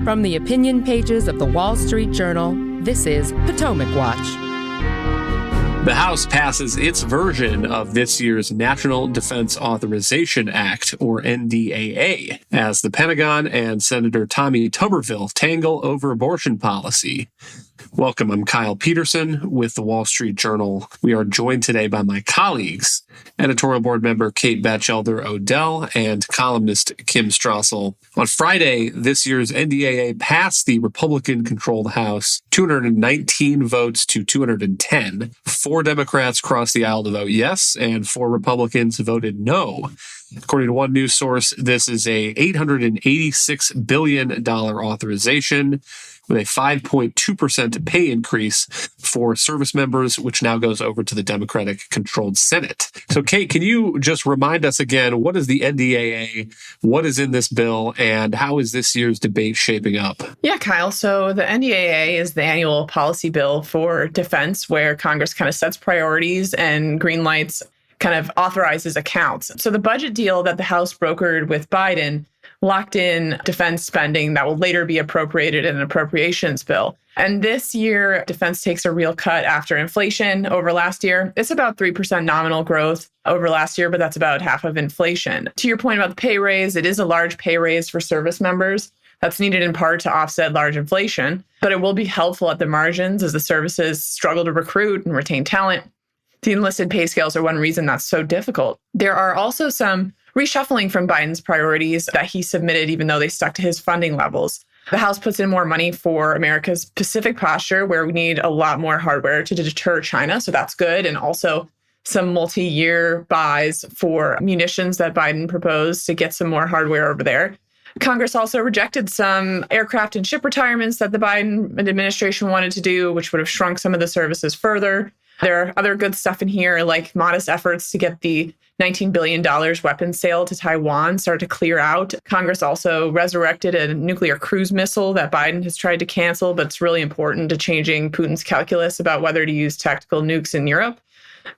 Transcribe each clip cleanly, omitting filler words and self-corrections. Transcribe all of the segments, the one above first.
From the opinion pages of the Wall Street Journal, this is Potomac Watch. The House passes its version of this year's National Defense Authorization Act, or NDAA, as the Pentagon and Senator Tommy Tuberville tangle over abortion policy. Welcome, I'm Kyle Peterson with the Wall Street Journal. We are joined today by my colleagues, editorial board member Kate Batchelder Odell and columnist Kim Strassel. On Friday, this year's NDAA passed the Republican-controlled House 219 votes to 210. 4 Democrats crossed the aisle to vote yes, and 4 Republicans voted no. According to one news source, this is a $886 billion authorization with a 5.2% pay increase for service members, which now goes over to the Democratic-controlled Senate. So, Kate, can you just remind us again, what is the NDAA, what is in this bill, and how is this year's debate shaping up? Yeah, Kyle. So the NDAA is the annual policy bill for defense, where Congress kind of sets priorities and green lights kind of authorizes accounts. So the budget deal that the House brokered with Biden locked in defense spending that will later be appropriated in an appropriations bill. And this year, defense takes a real cut after inflation over last year. It's about 3% nominal growth over last year, but that's about half of inflation. To your point about the pay raise, it is a large pay raise for service members. That's needed in part to offset large inflation, but it will be helpful at the margins as the services struggle to recruit and retain talent. The enlisted pay scales are one reason that's so difficult. There are also some reshuffling from Biden's priorities that he submitted, even though they stuck to his funding levels. The House puts in more money for America's Pacific posture, where we need a lot more hardware to deter China. So that's good. And also some multi-year buys for munitions that Biden proposed to get some more hardware over there. Congress also rejected some aircraft and ship retirements that the Biden administration wanted to do, which would have shrunk some of the services further. There are other good stuff in here, like modest efforts to get the $19 billion weapons sale to Taiwan start to clear out. Congress also resurrected a nuclear cruise missile that Biden has tried to cancel, but it's really important to changing Putin's calculus about whether to use tactical nukes in Europe.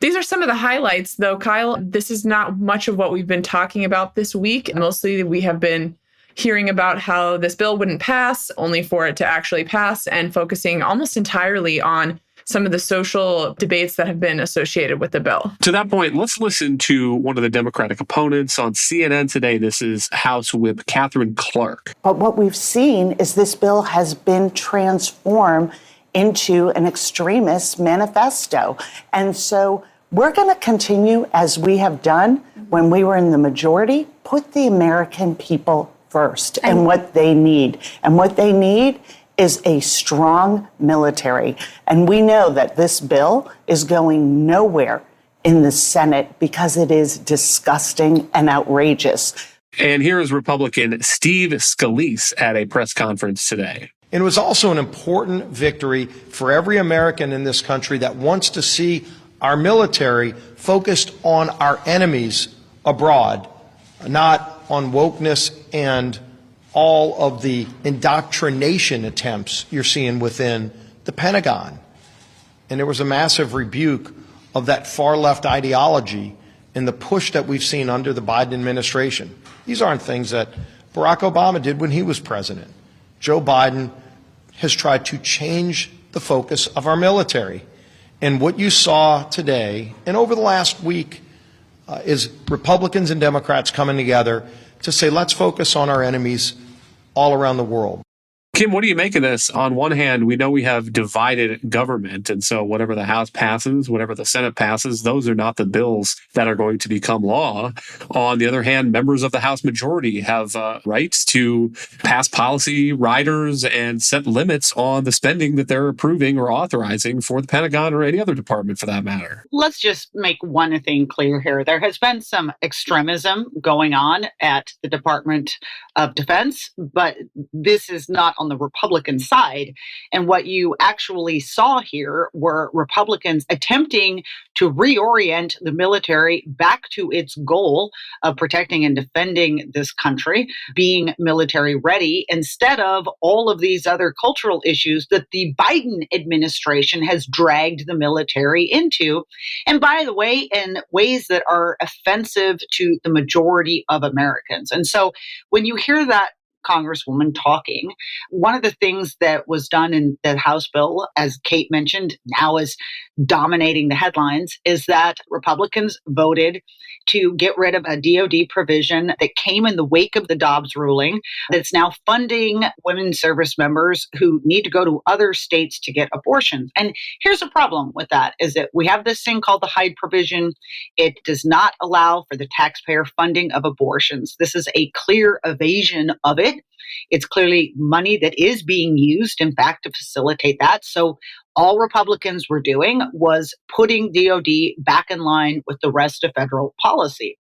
These are some of the highlights, though, Kyle. This is not much of what we've been talking about this week. Mostly we have been hearing about how this bill wouldn't pass, only for it to actually pass, and focusing almost entirely on some of the social debates that have been associated with the bill. To that point, let's listen to one of the Democratic opponents on CNN today. This is House Whip Catherine Clark. But what we've seen is this bill has been transformed into an extremist manifesto. And so we're going to continue, as we have done when we were in the majority, put the American people first and what they need. And what they need is a strong military. And we know that this bill is going nowhere in the Senate because it is disgusting and outrageous. And here is Republican Steve Scalise at a press conference today. And it was also an important victory for every American in this country that wants to see our military focused on our enemies abroad, not on wokeness and all of the indoctrination attempts you're seeing within the Pentagon. And there was a massive rebuke of that far-left ideology and the push that we've seen under the Biden administration. These aren't things that Barack Obama did when he was president. Joe Biden has tried to change the focus of our military. And what you saw today and over the last week is Republicans and Democrats coming together to say, let's focus on our enemies all around the world. Kim, what do you make of this? On one hand, we know we have divided government, and so whatever the House passes, whatever the Senate passes, those are not the bills that are going to become law. On the other hand, members of the House majority have rights to pass policy riders and set limits on the spending that they're approving or authorizing for the Pentagon or any other department for that matter. Let's just make one thing clear here. There has been some extremism going on at the Department of Defense, but this is not on the Republican side. And what you actually saw here were Republicans attempting to reorient the military back to its goal of protecting and defending this country, being military ready, instead of all of these other cultural issues that the Biden administration has dragged the military into. And by the way, in ways that are offensive to the majority of Americans. And so when you hear that Congresswoman talking. One of the things that was done in the House bill, as Kate mentioned, now is dominating the headlines, is that Republicans voted to get rid of a DoD provision that came in the wake of the Dobbs ruling that's now funding women service members who need to go to other states to get abortions. And here's the problem with that, is that we have this thing called the Hyde provision. It does not allow for the taxpayer funding of abortions. This is a clear evasion of it. It's clearly money that is being used, in fact, to facilitate that. So all Republicans were doing was putting DoD back in line with the rest of federal policy.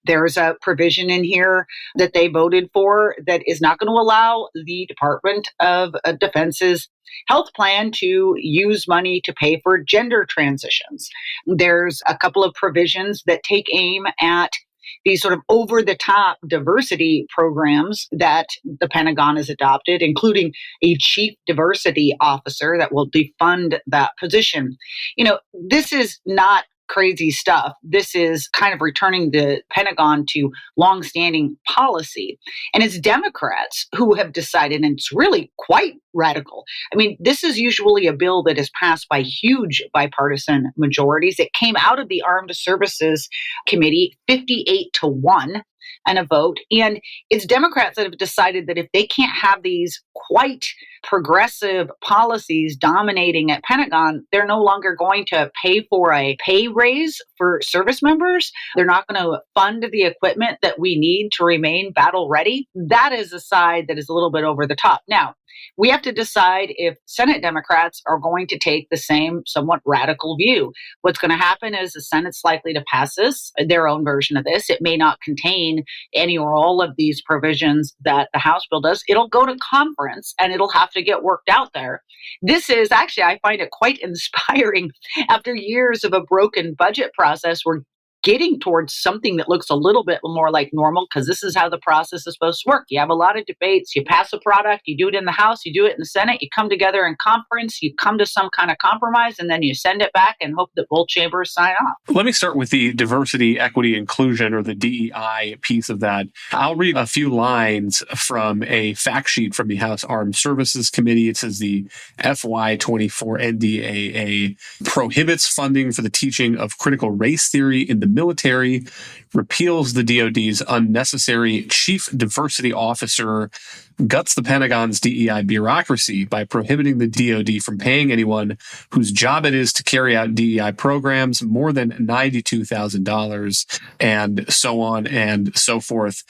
There's a provision in here that they voted for that is not going to allow the Department of Defense's health plan to use money to pay for gender transitions. There's a couple of provisions that take aim at these sort of over-the-top diversity programs that the Pentagon has adopted, including a chief diversity officer that will defund that position. This is not crazy stuff. This is kind of returning the Pentagon to longstanding policy. And it's Democrats who have decided, and it's really quite radical. I mean, this is usually a bill that is passed by huge bipartisan majorities. It came out of the Armed Services Committee 58-1 and a vote. And it's Democrats that have decided that if they can't have these quite progressive policies dominating at Pentagon, they're no longer going to pay for a pay raise for service members. They're not going to fund the equipment that we need to remain battle ready. That is a side that is a little bit over the top. Now, we have to decide if Senate Democrats are going to take the same somewhat radical view. What's going to happen is the Senate's likely to pass their own version of this. It may not contain any or all of these provisions that the House bill does. It'll go to conference and it'll have to get worked out there. This is actually, I find it quite inspiring. After years of a broken budget process, we're getting towards something that looks a little bit more like normal, because this is how the process is supposed to work. You have a lot of debates, you pass a product, you do it in the House, you do it in the Senate, you come together in conference, you come to some kind of compromise, and then you send it back and hope that both chambers sign off. Let me start with the diversity, equity, inclusion, or the DEI piece of that. I'll read a few lines from a fact sheet from the House Armed Services Committee. It says the FY24 NDAA prohibits funding for the teaching of critical race theory in the military, repeals the DoD's unnecessary chief diversity officer, guts the Pentagon's DEI bureaucracy by prohibiting the DoD from paying anyone whose job it is to carry out DEI programs more than $92,000, and so on and so forth.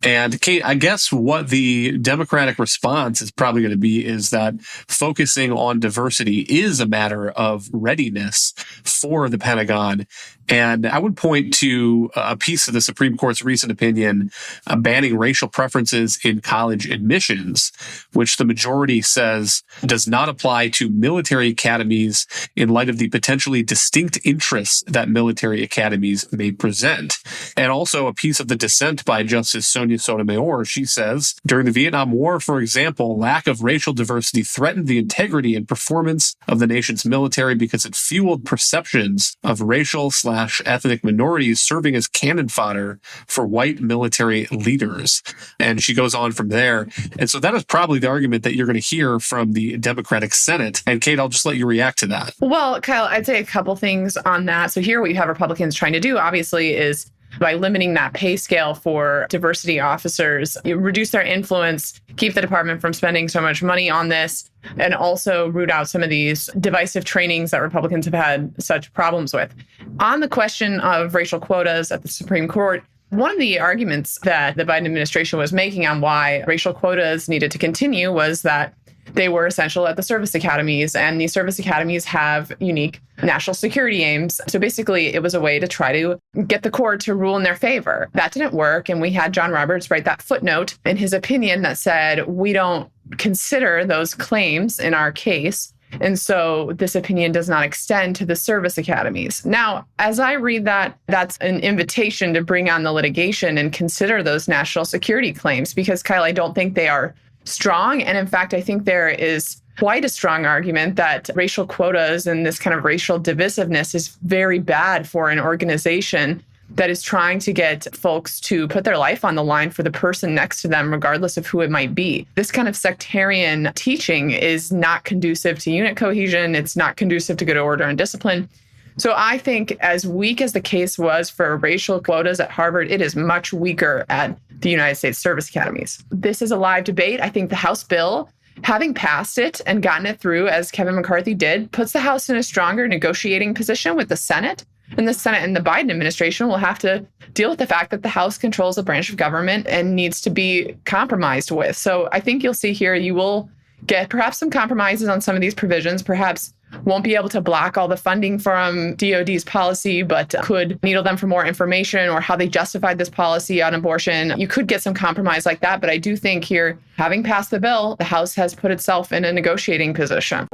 And Kate, I guess what the Democratic response is probably going to be is that focusing on diversity is a matter of readiness for the Pentagon. And I would point to a piece of the Supreme Court's recent opinion banning racial preferences in college admissions, which the majority says does not apply to military academies in light of the potentially distinct interests that military academies may present. And also a piece of the dissent by Justice Sonia Sotomayor. She says, during the Vietnam War, for example, lack of racial diversity threatened the integrity and performance of the nation's military because it fueled perceptions of racial/ethnic minorities serving as cannon fodder for white military leaders. And she goes on from there. And so that is probably the argument that you're going to hear from the Democratic Senate. And Kate, I'll just let you react to that. Well, Kyle, I'd say a couple things on that. So here what you have Republicans trying to do, obviously, is by limiting that pay scale for diversity officers, you reduce their influence, keep the department from spending so much money on this, and also root out some of these divisive trainings that Republicans have had such problems with. On the question of racial quotas at the Supreme Court, one of the arguments that the Biden administration was making on why racial quotas needed to continue was that they were essential at the service academies, and these service academies have unique national security aims. So basically, it was a way to try to get the court to rule in their favor. That didn't work, and we had John Roberts write that footnote in his opinion that said, we don't consider those claims in our case. And so this opinion does not extend to the service academies. Now, as I read that, that's an invitation to bring on the litigation and consider those national security claims, because, Kyle, I don't think they are strong. And in fact, I think there is quite a strong argument that racial quotas and this kind of racial divisiveness is very bad for an organization that is trying to get folks to put their life on the line for the person next to them, regardless of who it might be. This kind of sectarian teaching is not conducive to unit cohesion. It's not conducive to good order and discipline. So I think as weak as the case was for racial quotas at Harvard, it is much weaker at the United States service academies. This is a live debate. I think the House bill, having passed it and gotten it through, as Kevin McCarthy did, puts the House in a stronger negotiating position with the Senate. And the Senate and the Biden administration will have to deal with the fact that the House controls a branch of government and needs to be compromised with. So I think you'll see here, you will get perhaps some compromises on some of these provisions, perhaps won't be able to block all the funding from DOD's policy, but could needle them for more information or how they justified this policy on abortion. You could get some compromise like that. But I do think here, having passed the bill, the House has put itself in a negotiating position.